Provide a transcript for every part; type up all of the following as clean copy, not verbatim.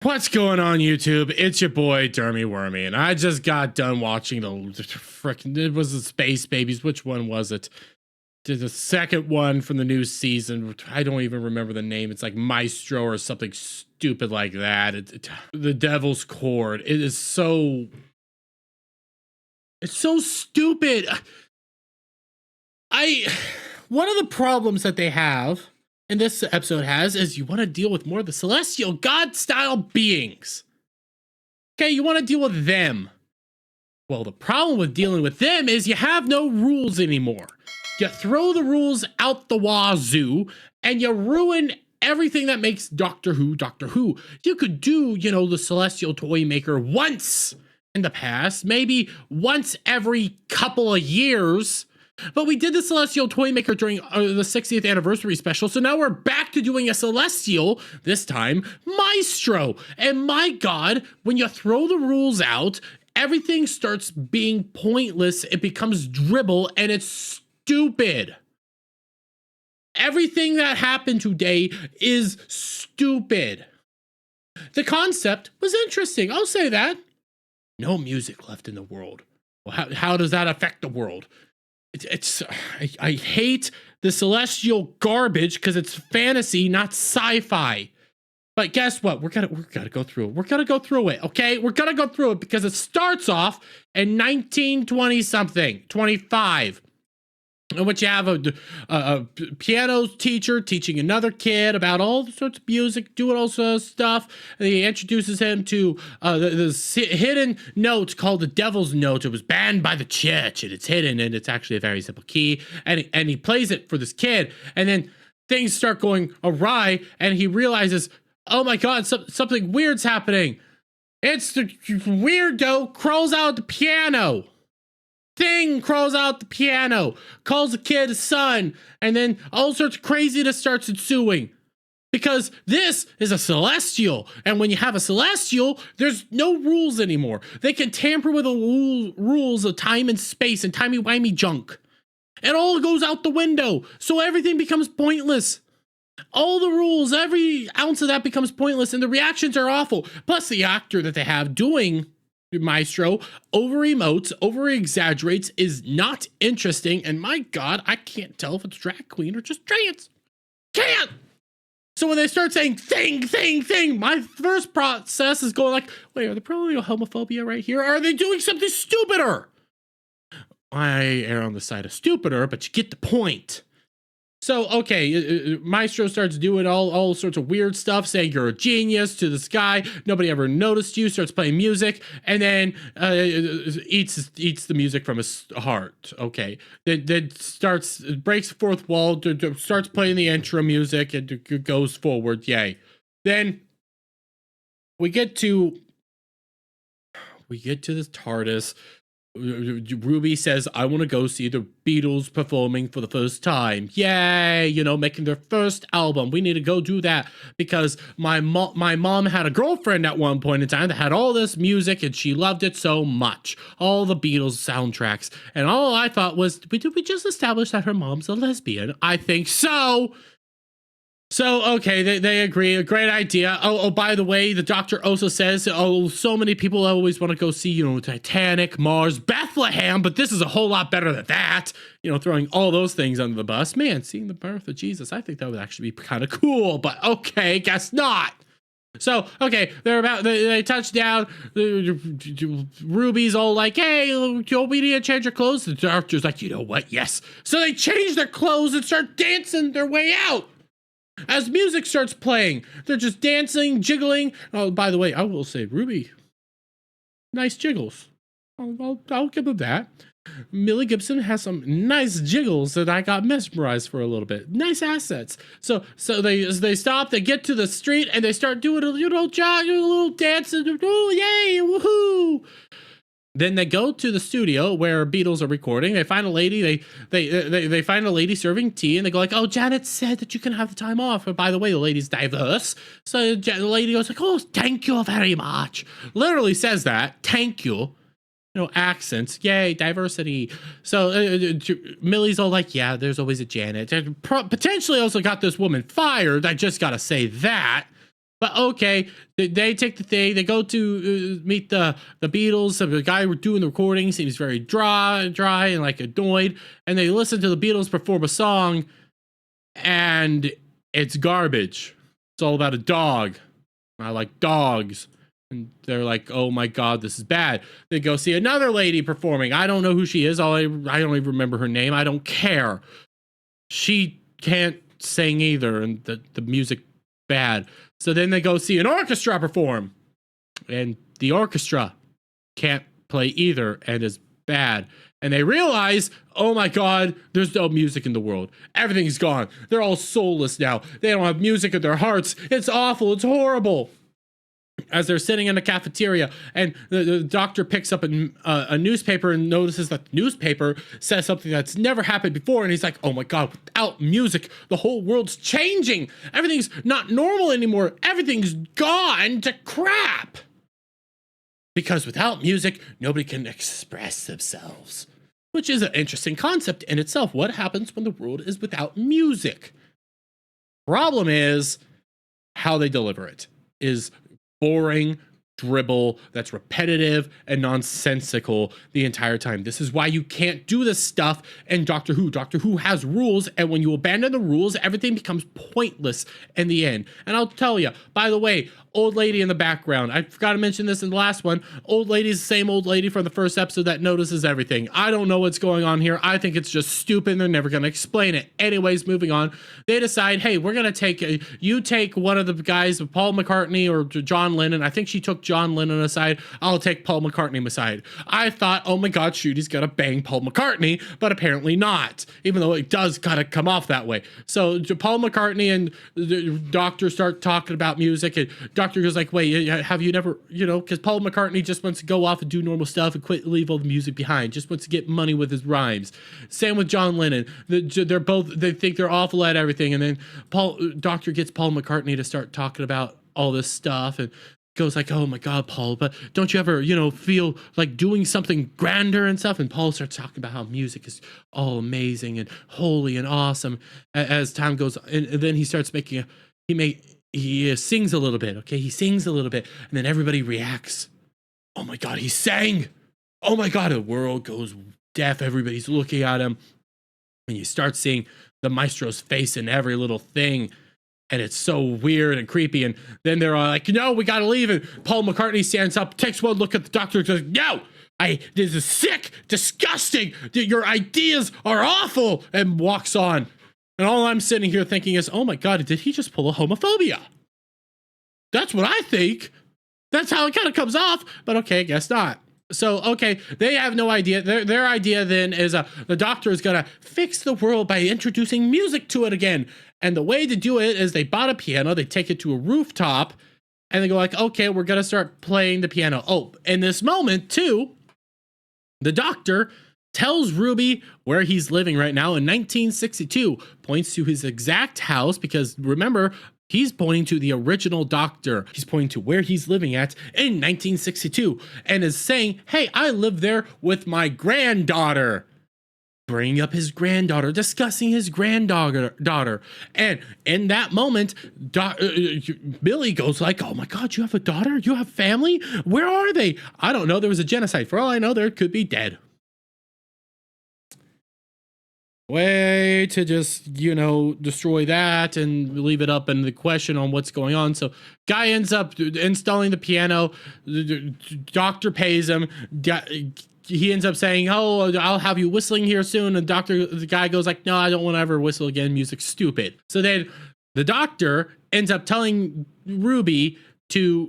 What's going on, YouTube? It's your boy Dermy Wormy, and I just got done watching the frickin' it was the Space Babies. Which one was it? The second one from the new season. I don't even remember the name. It's like Maestro or something stupid like that. The Devil's Chord. It's so stupid. One of the problems that they have, and this episode has, is you want to deal with more of the celestial god-style beings. Okay, you want to deal with them. Well, the problem with dealing with them is you have no rules anymore. You throw the rules out the wazoo, and you ruin everything that makes Doctor Who, Doctor Who. You could do, the Celestial Toy Maker once in the past, maybe once every couple of years. But we did the Celestial Toy Maker during the 60th anniversary special, so now we're back to doing a Celestial, this time, Maestro. And my God, when you throw the rules out, everything starts being pointless, it becomes dribble, and it's stupid. Everything that happened today is stupid. The concept was interesting, I'll say that. No music left in the world. Well, how does that affect the world? I hate the celestial garbage because it's fantasy, not sci-fi. But guess what? We're gonna go through it. We're gonna go through it, okay? We're gonna go through it because it starts off in 1920 something, 25. In which you have a piano teacher teaching another kid about all sorts of music, doing all sorts of stuff. And he introduces him to this hidden note called the Devil's Note. It was banned by the church, and it's hidden, and it's actually a very simple key. And he plays it for this kid, and then things start going awry, and he realizes, oh my God, something weird's happening. It's the weirdo crawls out the piano. Thing crawls out the piano, calls the kid a son, and then all sorts of craziness starts ensuing. Because this is a celestial, and when you have a celestial, there's no rules anymore. They can tamper with the rules of time and space and timey-wimey junk. It all goes out the window, so everything becomes pointless. All the rules, every ounce of that becomes pointless, and the reactions are awful. Plus, the actor that they have doing Maestro over-emotes, over-exaggerates, is not interesting, and my God, I can't tell if it's drag queen or just trans. Can't! So when they start saying thing, my first process is going like, wait, are they probably homophobia right here? Or are they doing something stupider? I err on the side of stupider, but you get the point. So, okay, Maestro starts doing all sorts of weird stuff, saying you're a genius to this guy. Nobody ever noticed you, starts playing music, and then eats the music from his heart. Okay, then breaks the fourth wall, starts playing the intro music, and goes forward. Yay. Then we get to this TARDIS. Ruby says, I want to go see the Beatles performing for the first time. Yay, making their first album. We need to go do that because my mom had a girlfriend at one point in time that had all this music and she loved it so much. All the Beatles soundtracks. And all I thought was, did we just establish that her mom's a lesbian? I think so. So, okay, they agree. A great idea. Oh, by the way, the doctor also says, so many people always want to go see, Titanic, Mars, Bethlehem, but this is a whole lot better than that. Throwing all those things under the bus. Man, seeing the birth of Jesus, I think that would actually be kind of cool, but okay, guess not. So, okay, they touch down. Ruby's all like, hey, we need to change your clothes. The doctor's like, you know what? Yes. So they change their clothes and start dancing their way out. As music starts playing, they're just dancing, jiggling. Oh, by the way, I will say, Ruby, nice jiggles. I'll give them that. Millie Gibson has some nice jiggles that I got mesmerized for a little bit. Nice assets. So they stop, they get to the street, and they start doing a little jog, a little dance, and oh, yay, woohoo! Then they go to the studio where Beatles are recording. They find a lady. They find a lady serving tea, and they go like, "Oh, Janet said that you can have the time off. And by the way, the lady's diverse." So the lady goes like, "Oh, thank you very much." Literally says that. Thank you. Accents. Yay, diversity. So Millie's all like, "Yeah, there's always a Janet." Potentially also got this woman fired. I just gotta say that. But okay, they take the thing. They go to meet the Beatles. The guy doing the recording seems very dry and like annoyed. And they listen to the Beatles perform a song, and it's garbage. It's all about a dog. I like dogs. And they're like, oh my God, this is bad. They go see another lady performing. I don't know who she is. I don't even remember her name. I don't care. She can't sing either, and the music bad. So then they go see an orchestra perform, and the orchestra can't play either and is bad. And they realize, oh my God, there's no music in the world. Everything's gone. They're all soulless now. They don't have music in their hearts. It's awful. It's horrible. As they're sitting in the cafeteria, and the doctor picks up a newspaper and notices that the newspaper says something that's never happened before, and he's like, oh my God, without music, the whole world's changing. Everything's not normal anymore. Everything's gone to crap. Because without music, nobody can express themselves. Which is an interesting concept in itself. What happens when the world is without music? Problem is how they deliver it is boring dribble that's repetitive and nonsensical the entire time. This is why you can't do this stuff in Doctor Who. Doctor Who has rules, and when you abandon the rules, everything becomes pointless in the end. And I'll tell you, by the way, old lady in the background, I forgot to mention this in the last one. Old lady's the same old lady from the first episode that notices everything. I don't know what's going on here. I think it's just stupid. They're never going to explain it. Anyways, moving on. They decide, hey, we're going to you take one of the guys, Paul McCartney or John Lennon. I think she took John Lennon aside. I'll take Paul McCartney aside. I thought, oh my God, shoot, he's going to bang Paul McCartney, but apparently not, even though it does kind of come off that way. So Paul McCartney and the doctor start talking about music, and doctor goes like, wait, have you never, because Paul McCartney just wants to go off and do normal stuff and leave all the music behind, just wants to get money with his rhymes. Same with John Lennon. They think they're awful at everything, and then doctor gets Paul McCartney to start talking about all this stuff, and goes like, oh my God, Paul, but don't you ever, feel like doing something grander and stuff? And Paul starts talking about how music is all amazing and holy and awesome as time goes on. And then he starts he sings a little bit, okay? He sings a little bit, and then everybody reacts. Oh my God, he sang! Oh my God, the world goes deaf. Everybody's looking at him. And you start seeing the maestro's face in every little thing. And it's so weird and creepy. And then they're all like, no, we gotta leave. And Paul McCartney stands up, takes one look at the doctor, and goes, no! This is sick, disgusting. Your ideas are awful, and walks on. And all I'm sitting here thinking is, oh my God, did he just pull a homophobia? That's what I think. That's how it kind of comes off. But okay, I guess not. So, okay, they have no idea. Their idea then is the doctor is going to fix the world by introducing music to it again. And the way to do it is they bought a piano, they take it to a rooftop, and they go like, okay, we're going to start playing the piano. Oh, in this moment, too, the doctor tells Ruby where he's living right now in 1962, points to his exact house, because remember, he's pointing to the original doctor. He's pointing to where he's living at in 1962 and is saying, hey, I live there with my granddaughter. Bringing up his granddaughter, discussing his granddaughter. And in that moment, Billy goes like, oh my God, you have a daughter? You have family? Where are they? I don't know. There was a genocide. For all I know, they could be dead. Way to just, destroy that and leave it up in the question on what's going on. So guy ends up installing the piano. The doctor pays him. He ends up saying, oh, I'll have you whistling here soon. And the guy goes like, no, I don't want to ever whistle again. Music's stupid. So then the doctor ends up telling Ruby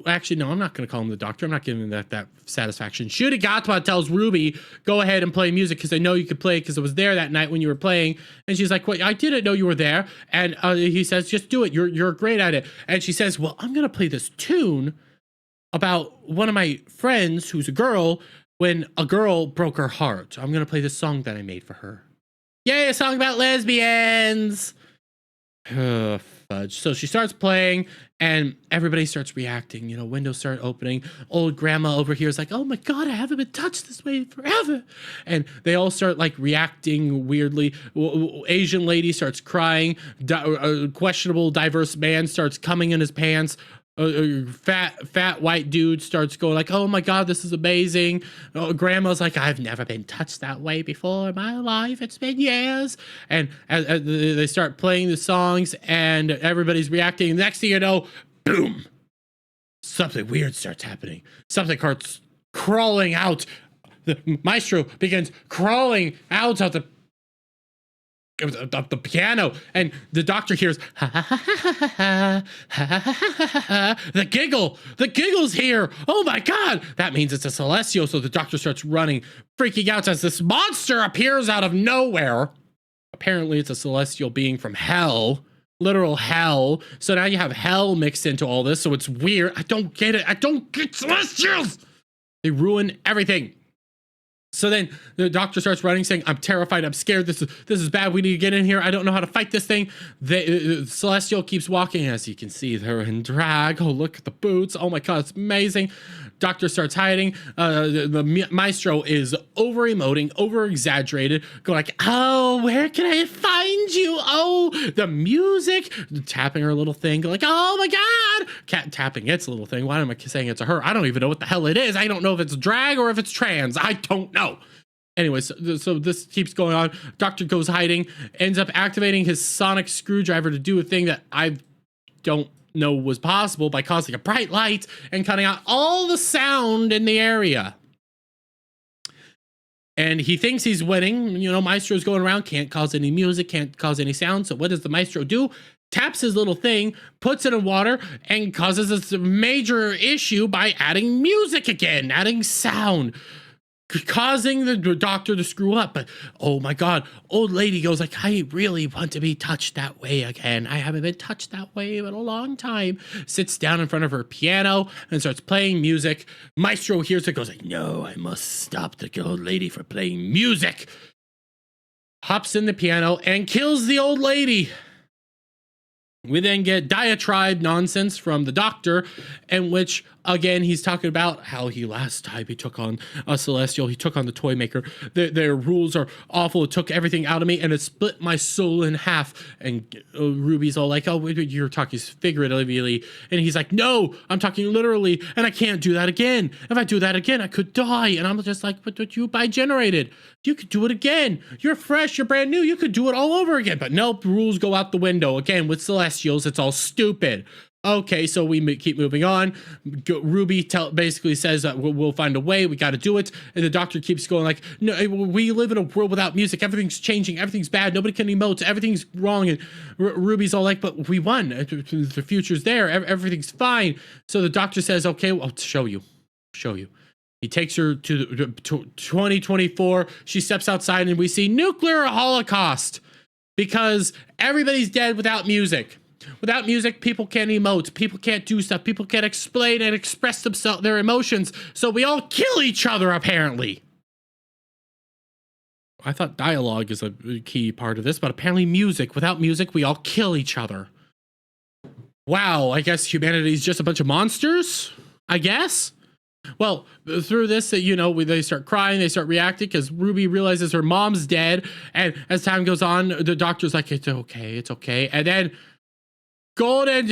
actually, no, I'm not going to call him the doctor. I'm not giving him that satisfaction. Shudigatwa tells Ruby, go ahead and play music because I know you could play because I was there that night when you were playing. And she's like, well, I didn't know you were there. And he says, just do it. You're great at it. And she says, well, I'm going to play this tune about one of my friends who's a girl when a girl broke her heart. I'm going to play this song that I made for her. Yay, a song about lesbians. Fudge. So she starts playing and everybody starts reacting. Windows start opening. Old grandma over here is like, oh my God, I haven't been touched this way forever. And they all start like reacting weirdly. Asian lady starts crying. Questionable diverse man starts coming in his pants. A fat white dude starts going like, "Oh my god, this is amazing." Grandma's like, "I've never been touched that way before in my life. It's been years." And as they start playing the songs and everybody's reacting, next thing you know, boom, something weird starts happening. Something starts crawling out. The maestro begins crawling out of the piano, and the doctor hears ha ha ha ha ha ha ha ha. The giggle's here. Oh my god, that means it's a celestial. So the doctor starts running, freaking out as this monster appears out of nowhere. Apparently it's a celestial being from hell, literal hell. So now you have hell mixed into all this, so it's weird. I don't get it. I don't get celestials. They ruin everything. So then the doctor starts running, saying, "I'm terrified. I'm scared. This is bad. We need to get in here. I don't know how to fight this thing." The Celestial keeps walking. As you can see, they're in drag. Oh, look at the boots. Oh my god, it's amazing. Doctor starts hiding. The maestro is over emoting, over exaggerated, going like, "Oh, where can I find you? Oh, the music," tapping her little thing, going like, "Oh my god," cat tapping its little thing. Why am I saying it to her? I don't even know what the hell it is. I don't know if it's drag or if it's trans. I don't know. Anyways, so this keeps going on. Doctor goes hiding, ends up activating his sonic screwdriver to do a thing that I don't know was possible by causing a bright light and cutting out all the sound in the area. And he thinks he's winning. You know, Maestro's going around, can't cause any music, can't cause any sound. So what does the Maestro do? Taps his little thing, puts it in water, and causes this major issue by adding music again, adding sound, causing the doctor to screw up. But oh my god, old lady goes like, "I really want to be touched that way again. I haven't been touched that way in a long time." Sits down in front of her piano and starts playing music. Maestro hears it, goes like, "No, I must stop the old lady from playing music." Hops in the piano and kills the old lady. We then get diatribe nonsense from the doctor, in which, again, he's talking about how last time he took on a celestial, he took on the toy maker. Their rules are awful. It took everything out of me, and it split my soul in half. And Ruby's all like, "Oh, you're talking figuratively." And he's like, "No, I'm talking literally, and I can't do that again. If I do that again, I could die." And I'm just like, "But you bi-generated. You could do it again. You're fresh. You're brand new. You could do it all over again." But nope, rules go out the window. Again, with celestials, it's all stupid. Okay, so we keep moving on. Ruby basically says that we'll find a way. We got to do it. And the doctor keeps going like, "No, we live in a world without music. Everything's changing. Everything's bad. Nobody can emote. Everything's wrong." And Ruby's all like, "But we won. The future's there. Everything's fine." So the doctor says, "Okay, well, I'll show you. He takes her to 2024. She steps outside and we see nuclear holocaust because everybody's dead without music. Without music, people can't emote. People can't do stuff. People can't explain and express their emotions. So we all kill each other, apparently. I thought dialogue is a key part of this, but apparently music. Without music, we all kill each other. Wow, I guess humanity's just a bunch of monsters, I guess. Well, through this, they start crying, they start reacting because Ruby realizes her mom's dead. And as time goes on, the doctor's like, it's okay. And then golden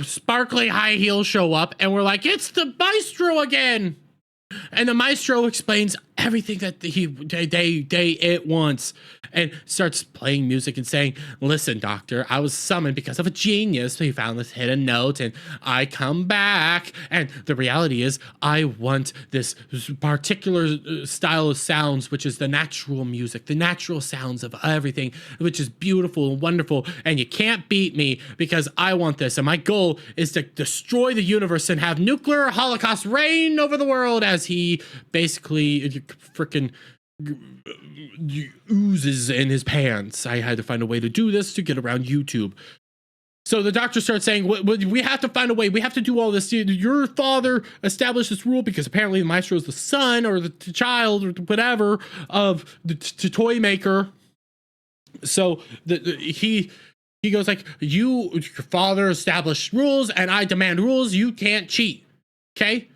sparkly high heels show up, and we're like, it's the Maestro again. And the Maestro explains everything that it wants, and starts playing music and saying, "Listen, doctor, I was summoned because of a genius. He found this hidden note, and I come back. And the reality is, I want this particular style of sounds, which is the natural music, the natural sounds of everything, which is beautiful and wonderful. And you can't beat me because I want this. And my goal is to destroy the universe and have nuclear holocaust reign over the world," as he basically freaking oozes in his pants. I had to find a way to do this to get around YouTube. So the doctor starts saying, "We have to find a way. We have to do all this. Your father established this rule because apparently the Maestro is the son or the child or whatever of the toy maker." So he goes like, your father established rules and I demand rules. You can't cheat. Okay?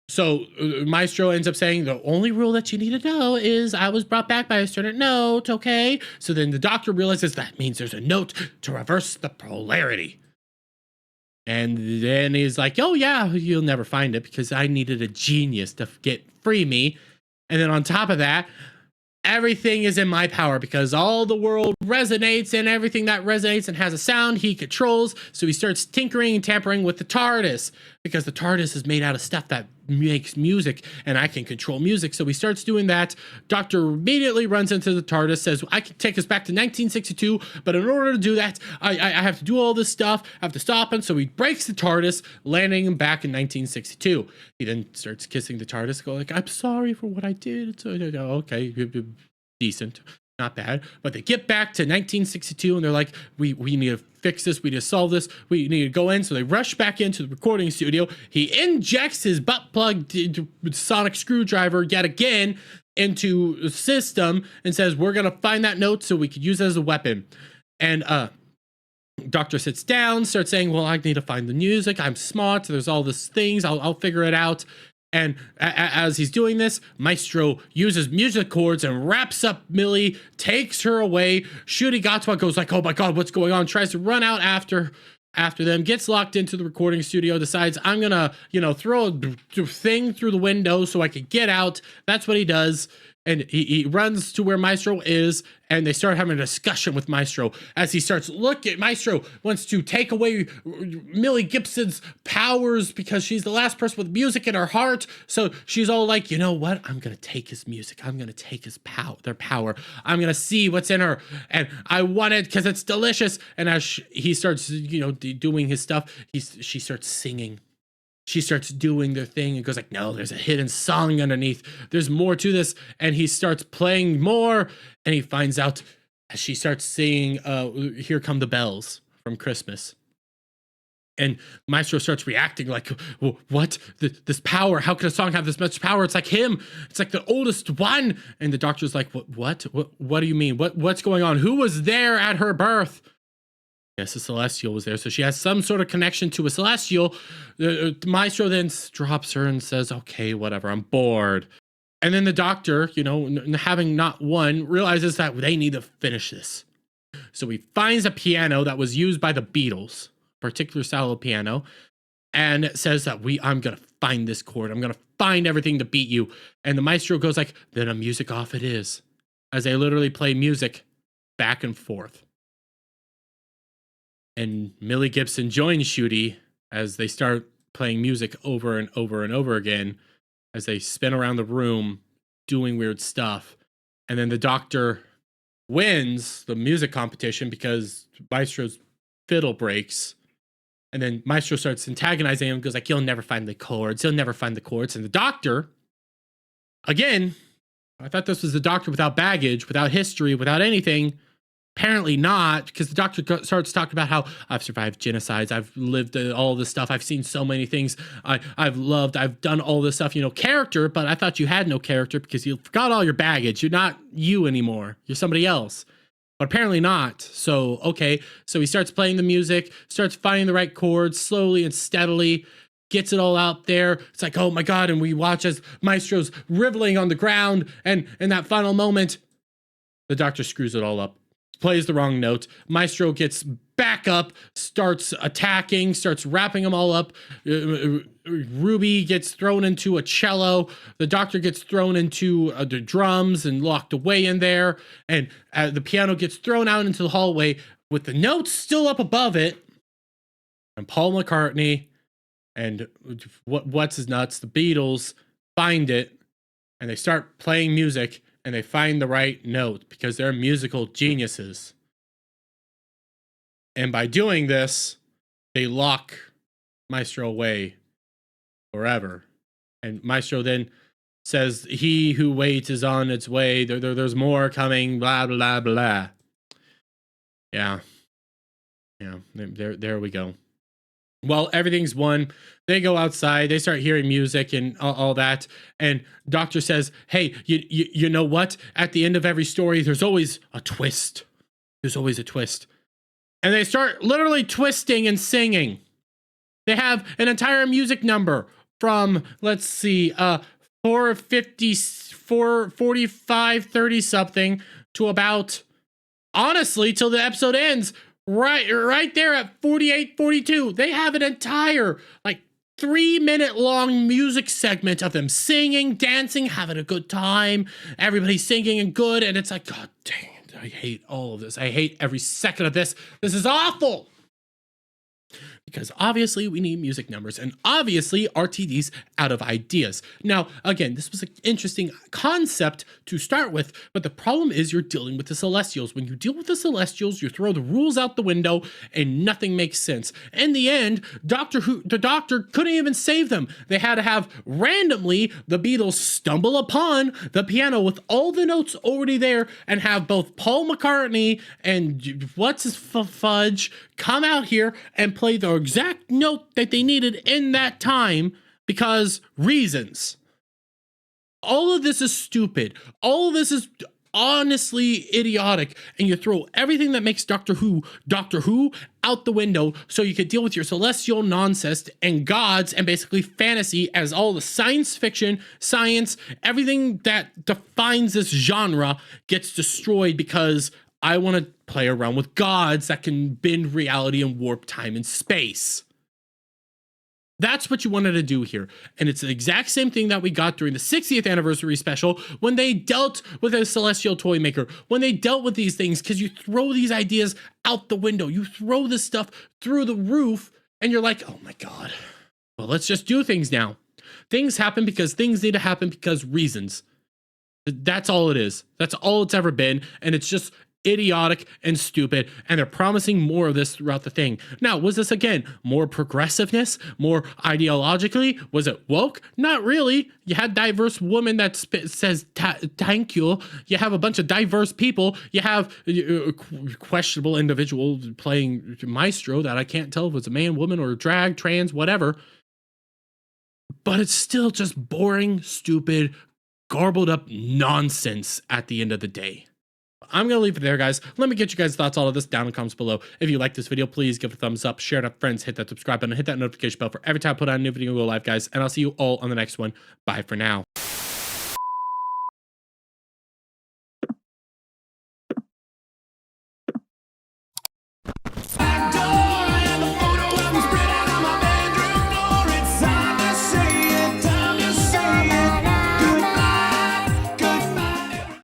So Maestro ends up saying the only rule that you need to know is I was brought back by a certain note, okay? So then the doctor realizes that means there's a note to reverse the polarity. And then he's like, oh yeah, you'll never find it because I needed a genius to free me. And then on top of that, everything is in my power because all the world resonates, and everything that resonates and has a sound he controls. So he starts tinkering and tampering with the TARDIS because the TARDIS is made out of stuff that makes music, and I can control music. So he starts doing that. Doctor immediately runs into the TARDIS, says, I can take us back to 1962, but in order to do that, I have to do all this stuff. I have to stop him. So he breaks the TARDIS, landing him back in 1962. He then starts kissing the TARDIS, go like, I'm sorry for what I did. So, okay, decent, not bad. But they get back to 1962 and they're like, we need to fix this, we need to solve this, we need to go in. So they rush back into the recording studio. He injects his butt plug sonic screwdriver yet again into the system and says, we're gonna find that note so we could use it as a weapon. And Doctor sits down, starts saying, well, I need to find the music, I'm smart, there's all these things, I'll figure it out. And as he's doing this, Maestro uses music chords and wraps up Millie, takes her away. Shuri Gatwa goes like, oh my God, what's going on? Tries to run out after them, gets locked into the recording studio, decides I'm gonna, throw a thing through the window so I can get out. That's what he does. And he runs to where Maestro is, and they start having a discussion with Maestro as he starts looking. Maestro wants to take away Millie Gibson's powers because she's the last person with music in her heart. So she's all like, you know what? I'm going to take his music. I'm going to take his their power. I'm going to see what's in her. And I want it because it's delicious. And as he starts, doing his stuff, she starts singing. She starts doing their thing and goes like, no, there's a hidden song underneath. There's more to this. And he starts playing more. And he finds out as she starts singing, Here Come the Bells from Christmas. And Maestro starts reacting like, what? This power? How can a song have this much power? It's like him. It's like the oldest one. And the doctor's like, what do you mean? What's going on? Who was there at her birth? Yes, a celestial was there. So she has some sort of connection to a celestial. Maestro then drops her and says, okay, whatever, I'm bored. And then the doctor, having not won, realizes that they need to finish this. So he finds a piano that was used by the Beatles, a particular style of piano, and says that I'm going to find this chord. I'm going to find everything to beat you. And the Maestro goes like, then a music off it is. As they literally play music back and forth. And Millie Gibson joins Shuri as they start playing music over and over and over again as they spin around the room doing weird stuff. And then the doctor wins the music competition because Maestro's fiddle breaks. And then Maestro starts antagonizing him, goes like, you'll never find the chords. You'll never find the chords. And the doctor, again, I thought this was the doctor without baggage, without history, without anything. Apparently not, because the doctor starts talking about how I've survived genocides, I've lived all this stuff, I've seen so many things, I've done all this stuff, character, but I thought you had no character because you forgot all your baggage. You're not you anymore. You're somebody else. But apparently not. So, okay. So he starts playing the music, starts finding the right chords slowly and steadily, gets it all out there. It's like, oh my God. And we watch as Maestro's wriggling on the ground. And in that final moment, the doctor screws it all up. Plays the wrong note. Maestro gets back up, starts attacking, starts wrapping them all up. Ruby gets thrown into a cello. The doctor gets thrown into the drums and locked away in there. And the piano gets thrown out into the hallway with the notes still up above it. And Paul McCartney and what's his nuts, the Beatles, find it and they start playing music. And they find the right note because they're musical geniuses. And by doing this, they lock Maestro away forever. And Maestro then says, he who waits is on its way. There's more coming, blah, blah, blah. Yeah. There we go. Well, everything's won. They go outside. They start hearing music and all that. And Doctor says, hey, you know what? At the end of every story, there's always a twist. There's always a twist. And they start literally twisting and singing. They have an entire music number from, let's see, 450, 445, 30 something to about, honestly, till the episode ends, right there at 48, 42. They have an entire, like, 3-minute long music segment of them singing, dancing, having a good time. Everybody's singing and good, and it's like, God dang it, I hate all of this. I hate every second of this. This is awful. Because obviously we need music numbers, and obviously RTD's out of ideas. Now, again, this was an interesting concept to start with, but the problem is you're dealing with the Celestials. When you deal with the Celestials, you throw the rules out the window and nothing makes sense. In the end, the Doctor couldn't even save them. They had to have randomly the Beatles stumble upon the piano with all the notes already there and have both Paul McCartney and what's his fudge come out here and play the exact note that they needed in that time because reasons. All of this is stupid. All of this is honestly idiotic, and you throw everything that makes Doctor Who out the window so you could deal with your celestial nonsense and gods and basically fantasy as all the science fiction, science, everything that defines this genre gets destroyed because I want to play around with gods that can bend reality and warp time and space. That's what you wanted to do here. And it's the exact same thing that we got during the 60th anniversary special when they dealt with a celestial toy maker, when they dealt with these things, because you throw these ideas out the window. You throw this stuff through the roof and you're like, oh my God, well, let's just do things now. Things happen because things need to happen because reasons. That's all it is. That's all it's ever been. And it's just idiotic and stupid, and they're promising more of this throughout the thing. Now, was this, again, more progressiveness, more ideologically? Was it woke? Not really. You had diverse woman that says thank you. You have a bunch of diverse people. You have a questionable individual playing maestro that I can't tell if it's a man, woman, or drag, trans, whatever. But it's still just boring, stupid, garbled up nonsense at the end of the day. I'm going to leave it there, guys. Let me get you guys' thoughts on all of this down in the comments below. If you like this video, please give it a thumbs up, share it with friends, hit that subscribe button, hit that notification bell for every time I put out a new video, go live, guys. And I'll see you all on the next one. Bye for now.